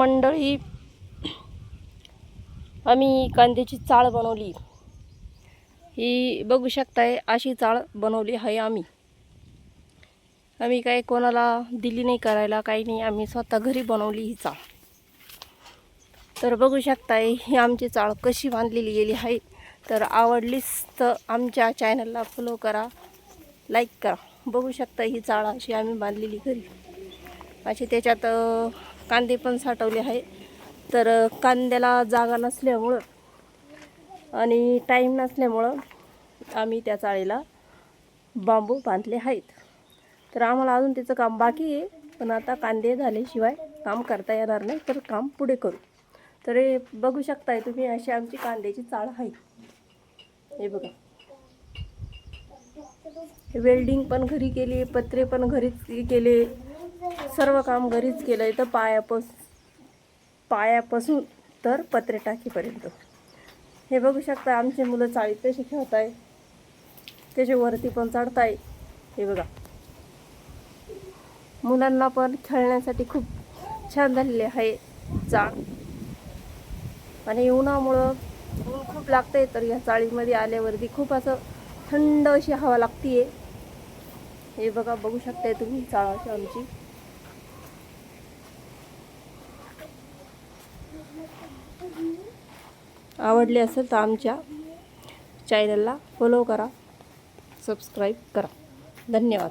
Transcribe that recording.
मंडळी, आम्ही कांद्याची चाळ बनवली। ही बघू शकताय, अशी चाळ बनवली आहे आम्ही काय कोणाला दिली नाही करायला, काही नाही, आम्ही स्वतः घरी बनवली ही चाळ। तर बघू शकताय ही आमची चाळ कशी बांधलेली गेली आहे। तर आवडलीच तर आमच्या चॅनलला फॉलो करा, लाईक करा। बघू शकता ही चाळ अशी आम्ही बांधलेली घरी। अशी त्याच्यात कांदे पण साठवले आहे। तर कांद्याला जागा नसल्यामुळं आणि टाईम नसल्यामुळं आम्ही त्या चाळीला बांबू बांधले आहेत। तर आम्हाला अजून त्याचं काम बाकी आहे, पण आता कांदे झाल्याशिवाय काम करता येणार नाही, तर काम पुढे करू। तर हे बघू शकताय तुम्ही, अशी आमची कांद्याची चाळ आहे। हे बघा, वेल्डिंग पण घरी केली, पत्रे पण घरीच केले, सर्व काम घरीच केलंय। तर पायापासून तर पत्रे टाकीपर्यंत। हे बघू शकता आमचे मुलं चाळीत कशी खेळताय, त्याच्यावरती पण चढताय। हे बघा, मुलांना पण खेळण्यासाठी खूप छान झालेली आहे चाळ। आणि उन्हामुळं ऊन खूप लागतंय, तर या चाळीमध्ये आल्यावरती खूप असं थंड अशी हवा लागतीये। हे बघा, बघू शकताय तुम्ही चाळ अशी आमची। आवडली असेल तर आमच्या चॅनलला फॉलो करा, सबस्क्राईब करा। धन्यवाद।